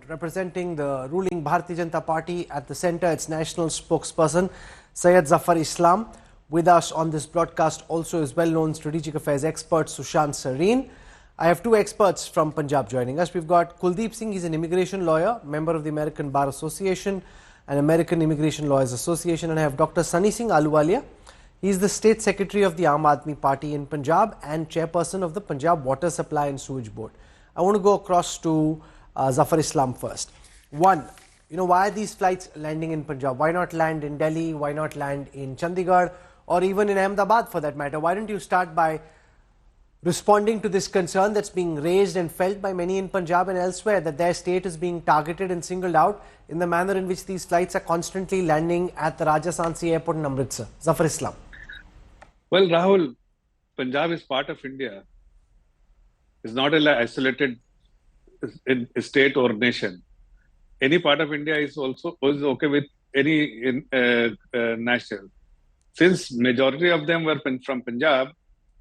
representing the ruling Bharatiya Janata Party at the centre, its national spokesperson, Syed Zafar Islam. With us on this broadcast also is well-known strategic affairs expert Sushant Sareen. I have two experts from Punjab joining us. We've got Kuldeep Singh, he's an immigration lawyer, member of the American Bar Association and American Immigration Lawyers Association. And I have Dr. Sunny Singh Ahluwalia. He's the State Secretary of the Aam Aadmi Party in Punjab and Chairperson of the Punjab Water Supply and Sewage Board. I want to go across to Zafar Islam first. One, why are these flights landing in Punjab? Why not land in Delhi? Why not land in Chandigarh? Or even in Ahmedabad for that matter? Why don't you start by responding to this concern that's being raised and felt by many in Punjab and elsewhere that their state is being targeted and singled out in the manner in which these flights are constantly landing at the Rajasthansi airport in Amritsar? Zafar Islam. Well, Rahul, Punjab is part of India. It's not an isolated state or nation. Any part of India is okay with any national. Since majority of them were from Punjab,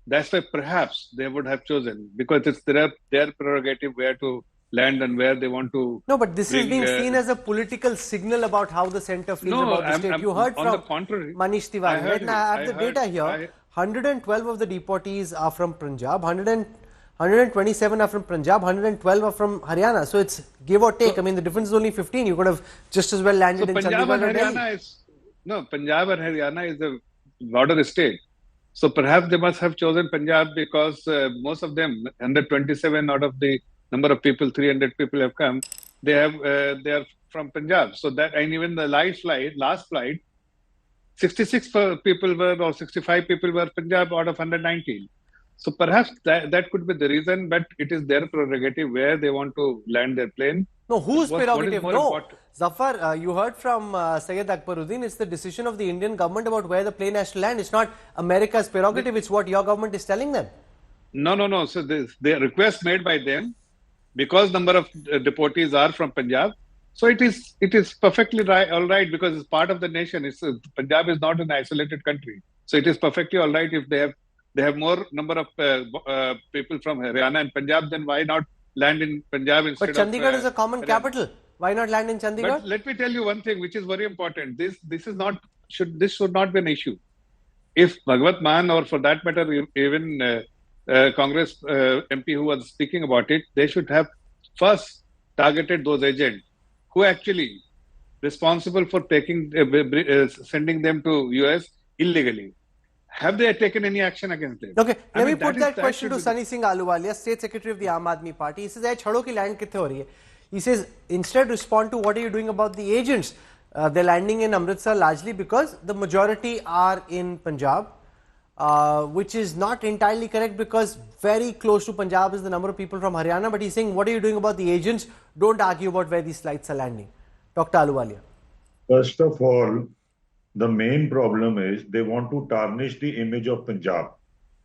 that's why perhaps they would have chosen, because it's their prerogative where to land and where they want to. No, but this is being seen as a political signal about how the centre feels about the state. You heard from Manish Tiwari. I have the data here. 112 of the deportees are from Punjab, 127 are from Punjab, 112 are from Haryana. So it's give or take. I mean, the difference is only 15. You could have just as well landed in Chandigarh or Delhi. Punjab and Haryana is a border state. So perhaps they must have chosen Punjab because most of them, 127 out of the number of people, 300 people have come. They are from Punjab. So that, and even the last flight, 66 people were, or 65 people were Punjab out of 119. So perhaps that could be the reason, but it is their prerogative where they want to land their plane. No, whose prerogative? No, Zafar, you heard from Syed Akbaruddin, it's the decision of the Indian government about where the plane has to land. It's not America's prerogative, it's what your government is telling them. No. So the request made by them, because number of deportees are from Punjab, so it is perfectly all right because it's part of the nation. Punjab is not an isolated country. So it is perfectly all right if they have more number of people from Haryana and Punjab, then why not land in Punjab instead of... But Chandigarh is a common capital. Why not land in Chandigarh? But let me tell you one thing which is very important. This should not be an issue. If Bhagwat Mann, or for that matter even Congress MP who was speaking about it, they should have first targeted those agents who actually responsible for sending them to US illegally. Have they taken any action against them? Okay, let me put that question to Sunny Singh Ahluwalia, State Secretary of the Aam Aadmi Party. He says, "Chhado ki land kithe ho rahi hai?" He says, instead respond to what are you doing about the agents? They're landing in Amritsar largely because the majority are in Punjab, which is not entirely correct because very close to Punjab is the number of people from Haryana. But he's saying, what are you doing about the agents? Don't argue about where these flights are landing. Dr. Ahluwalia. First of all, the main problem is they want to tarnish the image of Punjab.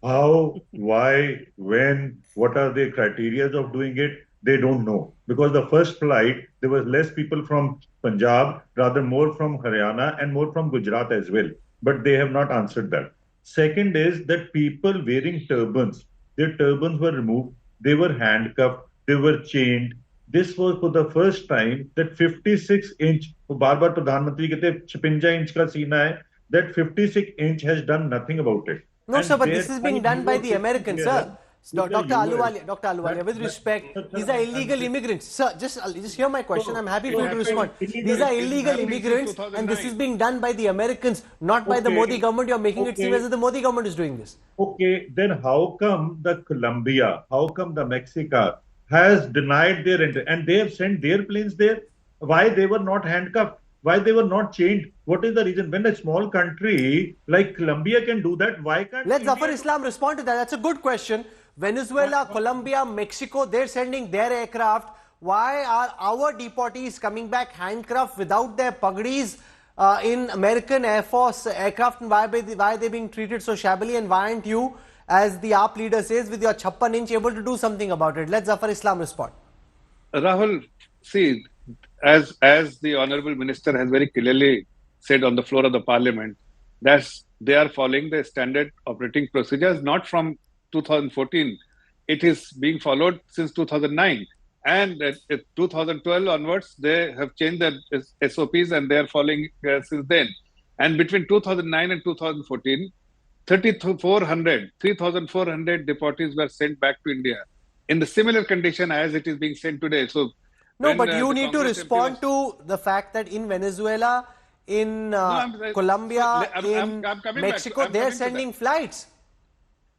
How, why, when, what are the criteria of doing it? They don't know. Because the first flight, there was less people from Punjab, rather more from Haryana and more from Gujarat as well. But they have not answered that. Second is that people wearing turbans, their turbans were removed, they were handcuffed, they were chained. This was for the first time that 56-inch, bar Pradhan Mantri kehte 56-inch ka seena hai, that 56-inch has done nothing about it. No, and sir, but this is being done by the Americans, sir. Dr. Ahluwalia, with respect, these are illegal immigrants. Sir, just hear my question. I'm happy for you to respond. These are illegal immigrants and this is being done by the Americans, not by the Modi government. You're making it seem as if the Modi government is doing this. Okay, then how come the Colombia, how come the Mexico has denied their entry and they have sent their planes there? Why they were not handcuffed? Why they were not chained? What is the reason? When a small country like Colombia can do that, why can't... Let Zafar Islam respond to that. That's a good question. Venezuela, Colombia, Mexico, they're sending their aircraft. Why are our deportees coming back handcuffed without their pagdis in American Air Force aircraft? And why are they being treated so shabbily? And why aren't you, as the AAP leader says, with your 56-inch able to do something about it? Let Zafar Islam respond. Rahul, see, as the Honorable Minister has very clearly said on the floor of the Parliament, that they are following the standard operating procedures, not from 2014. It is being followed since 2009. And 2012 onwards, they have changed their SOPs and they are following since then. And between 2009 and 2014, 3,400 deportees were sent back to India in the similar condition as it is being sent today. So No, when but you the need to Congress MP was, respond to the fact that in Venezuela, in no, Colombia, in I'm coming back. Mexico, I'm they're coming to that. sending flights.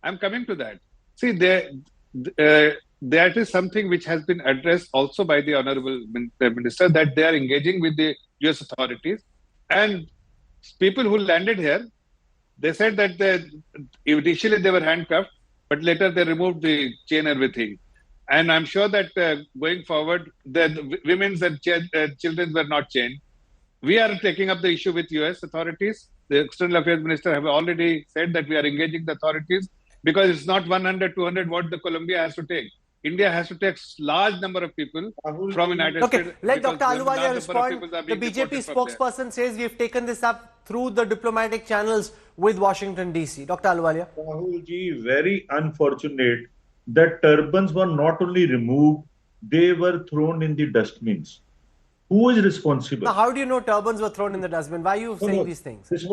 I'm coming to that. See, that is something which has been addressed also by the Honorable Minister, that they are engaging with the US authorities. And people who landed here, they said that initially they were handcuffed, but later they removed the chain and everything. And I'm sure that going forward, the women's and children were not chained. We are taking up the issue with US authorities. The External Affairs Minister have already said that we are engaging the authorities because it's not 100, 200 what the Colombia has to take. India has to take large number of people from United Okay, States. let because Dr. Ahluwalia respond. The being BJP deported from there. spokesperson says we've taken this up through the diplomatic channels with Washington DC. Dr. Ahluwalia. Rahul ji, very unfortunate that turbans were not only removed, they were thrown in the dustbins. Who is responsible? Now, how do you know turbans were thrown in the dustbin? Why are you saying these things? This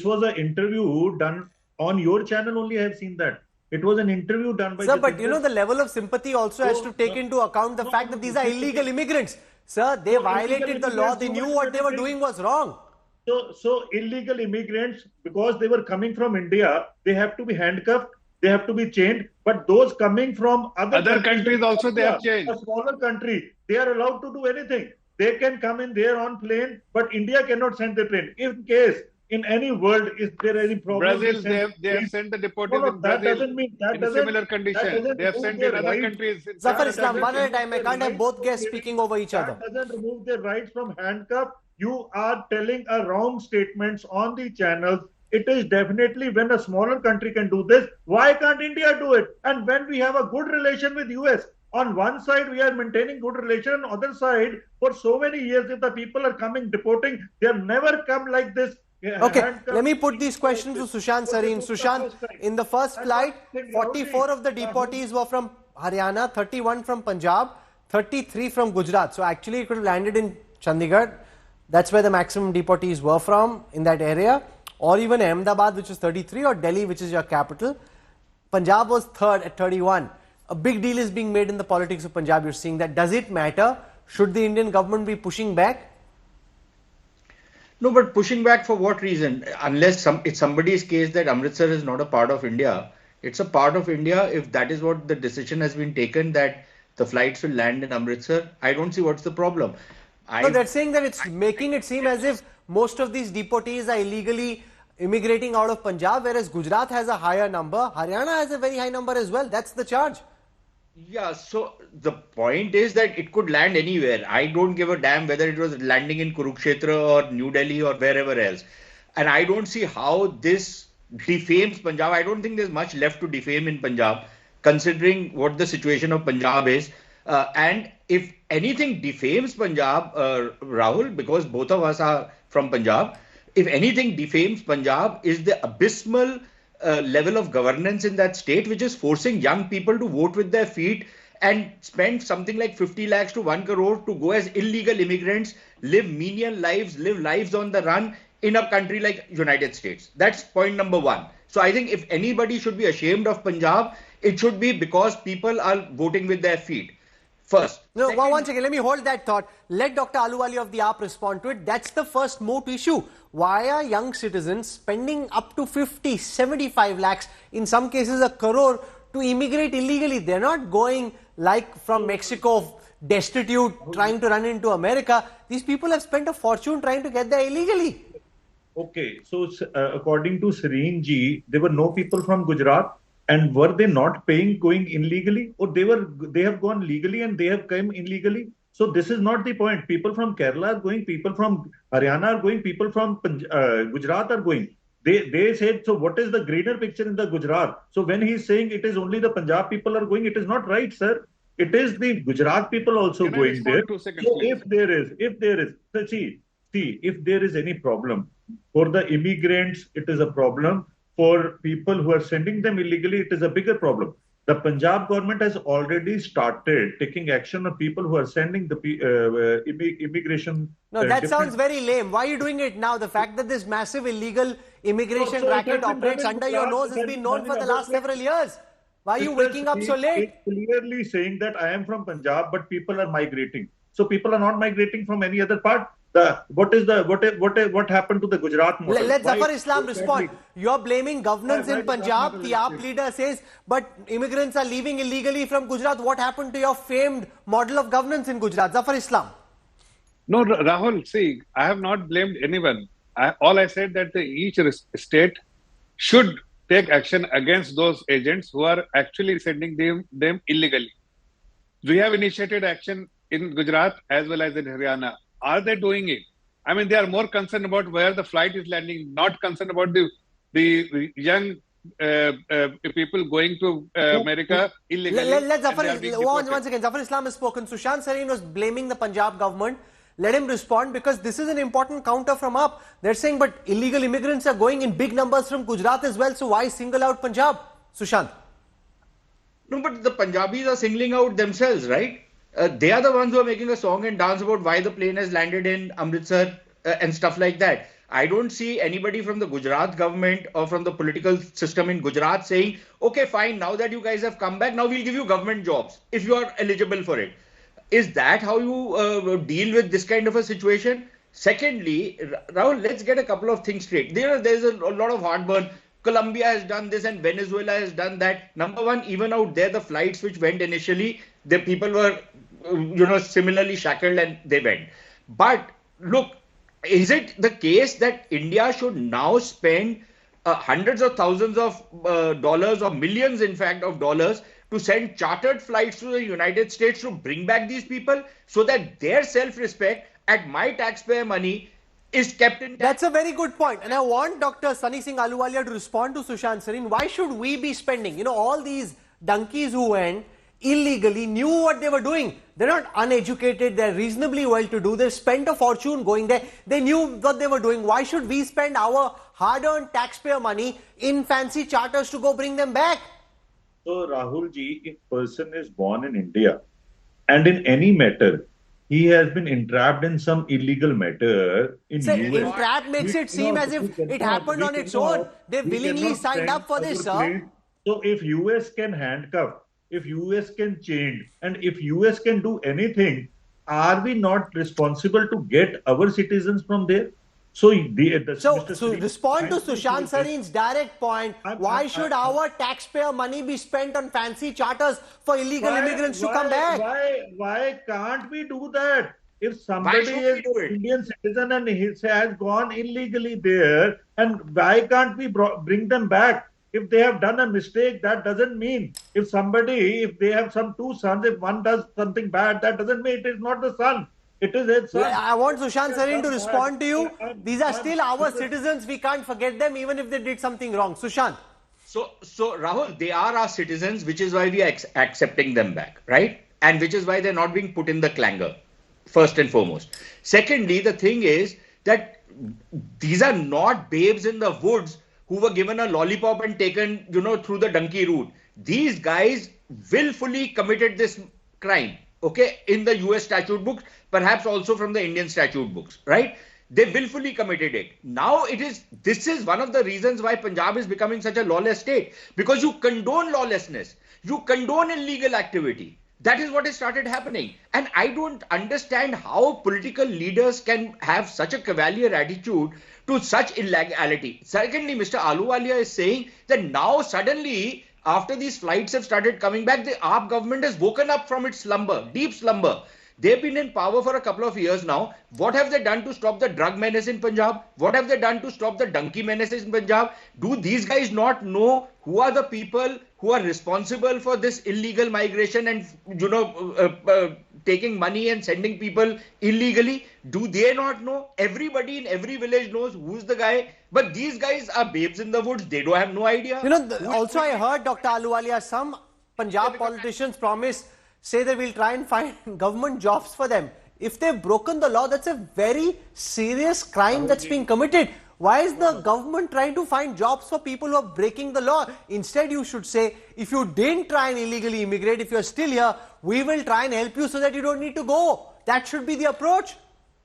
was an interview done on your channel only. I have seen that. It was an interview done by. Sir, but you know the level of sympathy also has to take into account the fact that these are illegal immigrants. Sir, they violated the law. They knew what they were doing was wrong. So illegal immigrants, because they were coming from India, they have to be handcuffed, they have to be chained. But those coming from Other countries also they have changed. A smaller country, they are allowed to do anything. They can come in there on plane, but India cannot send the plane. In case in any world, is there any problem? Brazil, they have sent the deportees in that Brazil doesn't mean that in doesn't, similar condition. They have sent in other countries. Zafar Islam, one at a time. I can't have both guests speaking over each other. That doesn't remove their rights from handcuff. You are telling a wrong statements on the channels. It is definitely when a smaller country can do this, why can't India do it? And when we have a good relation with US, on one side we are maintaining good relation, on the other side, for so many years, if the people are coming deporting, they have never come like this. Okay, let me put these questions to Sushant Sareen. Sushant, in the first flight, 44 of the deportees were from Haryana, 31 from Punjab, 33 from Gujarat. So actually it could have landed in Chandigarh. That's where the maximum deportees were from, in that area. Or even Ahmedabad, which is 33, or Delhi, which is your capital. Punjab was third at 31. A big deal is being made in the politics of Punjab. You're seeing that. Does it matter? Should the Indian government be pushing back? No, but pushing back for what reason? Unless it's somebody's case that Amritsar is not a part of India. It's a part of India. If that is what the decision has been taken, that the flights will land in Amritsar, I don't see what's the problem. So they're saying that it's making it seem as if most of these deportees are illegally immigrating out of Punjab, whereas Gujarat has a higher number. Haryana has a very high number as well. That's the charge. Yeah, so the point is that it could land anywhere. I don't give a damn whether it was landing in Kurukshetra or New Delhi or wherever else. And I don't see how this defames Punjab. I don't think there's much left to defame in Punjab, considering what the situation of Punjab is. And if anything defames Punjab, Rahul, because both of us are from Punjab, if anything defames Punjab is the abysmal level of governance in that state, which is forcing young people to vote with their feet and spend something like 50 lakhs to 1 crore to go as illegal immigrants, live menial lives, live lives on the run in a country like United States. That's point number one. So I think if anybody should be ashamed of Punjab, it should be because people are voting with their feet. First. No, one second, let me hold that thought. Let Dr. Ahluwalia of the AAP respond to it. That's the first moot issue. Why are young citizens spending up to 50, 75 lakhs, in some cases a crore, to immigrate illegally? They're not going like from Mexico, destitute, trying to run into America. These people have spent a fortune trying to get there illegally. Okay, so according to Serene ji, there were no people from Gujarat. And were they not paying going illegally, or they have gone legally and they have come illegally? So this is not the point. People from Kerala are going, people from Haryana are going, people from Gujarat are going. They said, so what is the greater picture in the Gujarat? So when he's saying it is only the Punjab people are going, it is not right, sir. It is the Gujarat people also going there. So if there is, so see, if there is any problem for the immigrants, it is a problem. For people who are sending them illegally, it is a bigger problem. The Punjab government has already started taking action on people who are sending the immigration. No, that sounds very lame. Why are you doing it now? The fact that this massive illegal immigration So it racket has been done operates in under your Gujarat, nose it has has been been known done for in the other last several places. years. Why are you waking up so late? It's clearly saying that I am from Punjab, but people are migrating. So people are not migrating from any other part. What happened to the Gujarat model? Let Why Zafar Islam respond. You're blaming governance why in Gujarat Punjab. model The is AAP failed? leader says, but immigrants are leaving illegally from Gujarat. What happened to your famed model of governance in Gujarat? Zafar Islam. No, Rahul, see, I have not blamed anyone. All I said that each state should take action against those agents who are actually sending them illegally. We have initiated action in Gujarat as well as in Haryana. Are they doing it? I mean, they are more concerned about where the flight is landing, not concerned about the young people going to America illegally. Let And they are being deported. once again, Zafar Islam has spoken. Sushant Sareen was blaming the Punjab government. Let him respond because this is an important counter from up. They're saying, but illegal immigrants are going in big numbers from Gujarat as well. So why single out Punjab? Sushant. No, but the Punjabis are singling out themselves, right? They are the ones who are making a song and dance about why the plane has landed in Amritsar and stuff like that. I don't see anybody from the Gujarat government or from the political system in Gujarat saying, okay, fine, now that you guys have come back, now we'll give you government jobs if you are eligible for it. Is that how you deal with this kind of a situation? Secondly, Rahul, let's get a couple of things straight. There's a lot of heartburn. Colombia has done this and Venezuela has done that. Number one, even out there, the flights which went initially, the people were, similarly shackled and they went. But look, is it the case that India should now spend hundreds of thousands of dollars or millions, in fact, of dollars to send chartered flights to the United States to bring back these people so that their self-respect at my taxpayer money is kept intact? That's a very good point. And I want Dr. Sunny Singh Ahluwalia to respond to Sushant Sareen. Why should we be spending? All these donkeys who went illegally knew what they were doing. They're not uneducated. They're reasonably well-to-do. They spent a fortune going there. They knew what they were doing. Why should we spend our hard-earned taxpayer money in fancy charters to go bring them back? So, Rahul ji, if person is born in India and in any matter, he has been entrapped in some illegal matter in Sir, US. entrap makes it seem as if it happened on its own. They willingly signed up for this, sir. So if US can handcuff, if US can chain, and if US can do anything, are we not responsible to get our citizens from there? So, respond to Sushant Sareen's direct point. Why should our taxpayer money be spent on fancy charters for illegal immigrants to come back? Why can't we do that? If somebody is an Indian citizen and he has gone illegally there, and why can't we bring them back? If they have done a mistake, that doesn't mean if they have two sons, if one does something bad, that doesn't mean it is not the son. It is his son. I want Sushant Sareen to respond to you. These are still our citizens. We can't forget them even if they did something wrong. Sushant. So Rahul, they are our citizens, which is why we are accepting them back, right? And which is why they're not being put in the clanger, first and foremost. Secondly, the thing is that these are not babes in the woods who were given a lollipop and taken, through the donkey route. These guys willfully committed this crime, okay, in the US statute books, perhaps also from the Indian statute books, right? They willfully committed it. Now this is one of the reasons why Punjab is becoming such a lawless state, because you condone lawlessness, you condone illegal activity. That is what has started happening. And I don't understand how political leaders can have such a cavalier attitude to such illegality. Secondly, Mr. Ahluwalia is saying that now suddenly, after these flights have started coming back, the AAP government has woken up from its slumber, deep slumber. They've been in power for a couple of years now. What have they done to stop the drug menace in Punjab? What have they done to stop the donkey menace in Punjab? Do these guys not know who are the people who are responsible for this illegal migration and, taking money and sending people illegally? Do they not know? Everybody in every village knows who's the guy. But these guys are babes in the woods. They don't have no idea. Also I heard, Dr. Ahluwalia, some Punjab politicians say that we'll try and find government jobs for them. If they've broken the law, that's a very serious crime that's being committed. Why is the government trying to find jobs for people who are breaking the law? Instead, you should say, if you didn't try and illegally immigrate, if you're still here, we will try and help you so that you don't need to go. That should be the approach.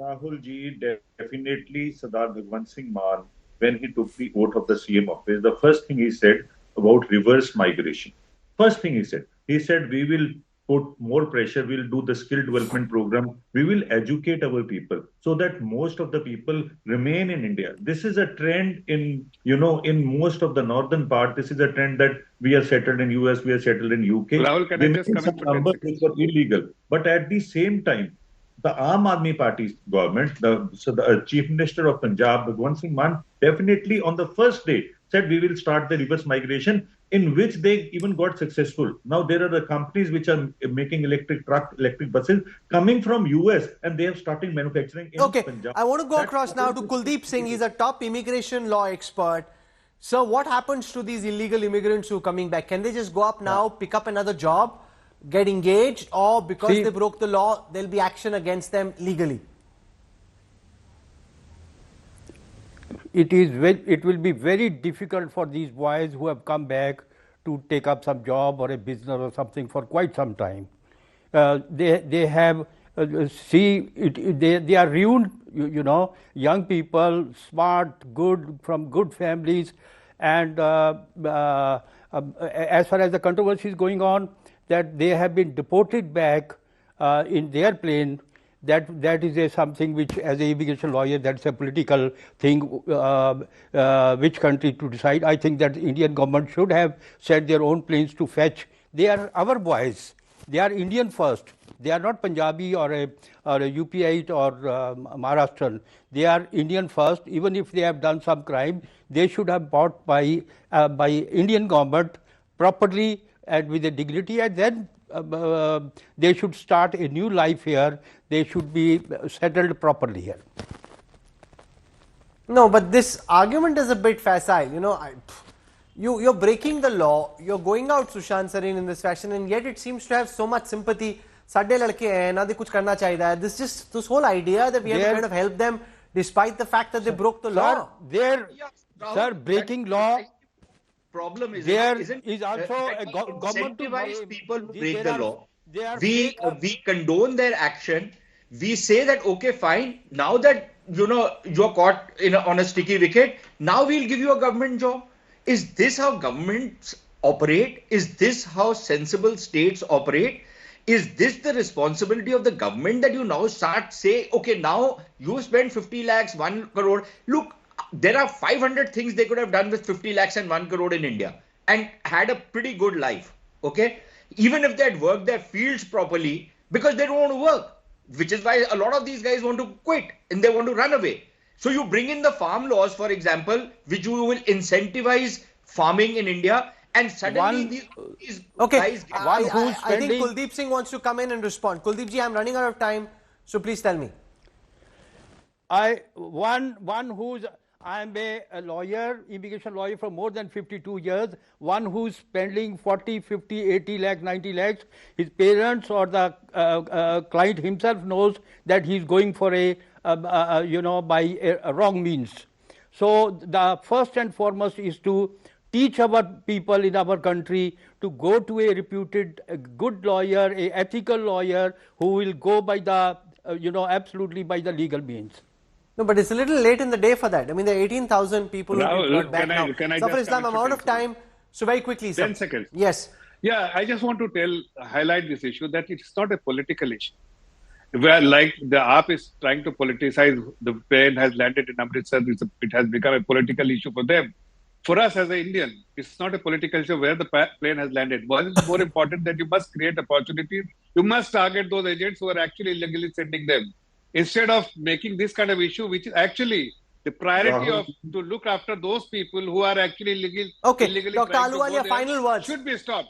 Rahul ji, definitely Sardar Bhagwant Singh Maan, when he took the oath of the CM office, the first thing he said about reverse migration. First thing he said, we will put more pressure, we'll do the skill development program, we will educate our people so that most of the people remain in India. This is a trend in most of the northern part. This is a trend that we are settled in US, we are settled in UK. Rahul, can I just come in for 10 numbers seconds? which were illegal. But at the same time, the Aam Aadmi Party's government, the Chief Minister of Punjab, Bhagwant Singh Maan, definitely on the first day said we will start the reverse migration, in which they even got successful. Now there are the companies which are making electric truck, electric buses coming from US, and they have started manufacturing in Punjab. I want to go across now to Kuldeep Singh. He's a top immigration law expert. So what happens to these illegal immigrants who are coming back? Can they just go up now, pick up another job, get engaged, or because they broke the law, there'll be action against them legally? It will be very difficult for these boys who have come back to take up some job or a business or something for quite some time. They have they are ruined, young people, smart, good, from good families, and as far as the controversy is going on, that they have been deported back in their plane. That is something which, as an immigration lawyer, that's a political thing, which country to decide. I think that the Indian government should have sent their own planes to fetch. They are our boys. They are Indian first. They are not Punjabi or a UPite or Maharashtrian. They are Indian first. Even if they have done some crime, they should have bought by Indian government properly and with a dignity, and then they should start a new life here. They should be settled properly here. No, but this argument is a bit facile. You're breaking the law. You're going out, Sushant Sareen, in this fashion, and yet it seems to have so much sympathy. Sadde ladke hain, na de kuch karna chahiye. This whole idea that we have to kind of help them, despite the fact that they broke the law. Sir, breaking law. Problem is there isn't is also a government to incentivize people who break the law. We condone their action. We say that okay, fine. Now that you're caught on a sticky wicket, now we'll give you a government job. Is this how governments operate? Is this how sensible states operate? Is this the responsibility of the government that you now start say, okay, now you spend 50 lakhs, 1 crore. Look, there are 500 things they could have done with 50 lakhs and 1 crore in India and had a pretty good life. Okay. Even if they had worked their fields properly, because they don't want to work, which is why a lot of these guys want to quit and they want to run away. So you bring in the farm laws, for example, which you will incentivize farming in India, and suddenly these guys get I think Kuldeep Singh wants to come in and respond. Kuldeep ji, I'm running out of time, so please tell me. I'm a lawyer, immigration lawyer for more than 52 years, one who's spending 40, 50, 80 lakhs, 90 lakhs. His parents or the client himself knows that he's going for by a wrong means. So the first and foremost is to teach our people in our country to go to a reputed, good lawyer, a ethical lawyer who will go by the, absolutely by the legal means. No, but it's a little late in the day for that. I mean, there are 18,000 people who have been brought back now. Zafar Islam, I'm out of time. So very quickly, sir. 10 seconds. Yes. Yeah, I just want to highlight this issue that it's not a political issue. Where like the AAP is trying to politicize, the plane has landed in Amritsar, it has become a political issue for them. For us as an Indian, it's not a political issue where the plane has landed. What is more important that you must create opportunities. You must target those agents who are actually illegally sending them. Instead of making this kind of issue, which is actually the priority of to look after those people who are actually illegally Dr. Ahluwalia, final words. Should be stopped.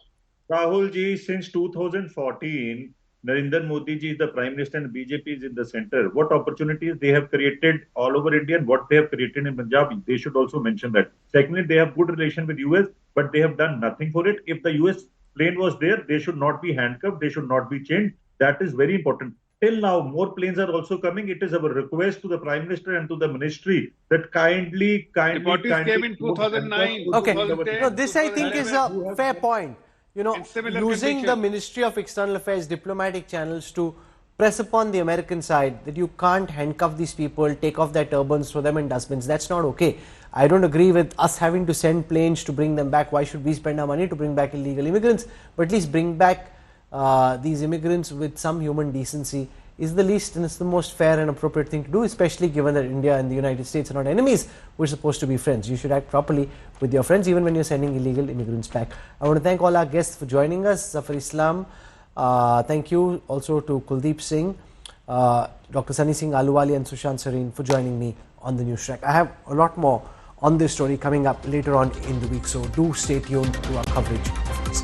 Rahul ji, since 2014, Narendra Modi ji is the Prime Minister and BJP is in the center. What opportunities they have created all over India and what they have created in Punjab, they should also mention that. Secondly, they have good relation with US, but they have done nothing for it. If the US plane was there, they should not be handcuffed, they should not be chained. That is very important. till now, more planes are also coming. It is our request to the Prime Minister and to the Ministry that kindly Deportees came in 2009, Okay, 2010, no, this I think is 2011. a fair point. You know, In similar using the conditions. Ministry of External Affairs diplomatic channels to press upon the American side that you can't handcuff these people, take off their turbans, throw them in dustbins. That's not okay. I don't agree with us having to send planes to bring them back. Why should we spend our money to bring back illegal immigrants? But at least bring back these immigrants with some human decency is the least and it's the most fair and appropriate thing to do, especially given that India and the United States are not enemies. We're supposed to be friends. You should act properly with your friends even when you're sending illegal immigrants back. I want to thank all our guests for joining us. Zafar Islam, thank you also to Kuldeep Singh, Dr. Sunny Singh Aluwali and Sushant Sareen for joining me on the news track. I have a lot more on this story coming up later on in the week, so do stay tuned to our coverage of this.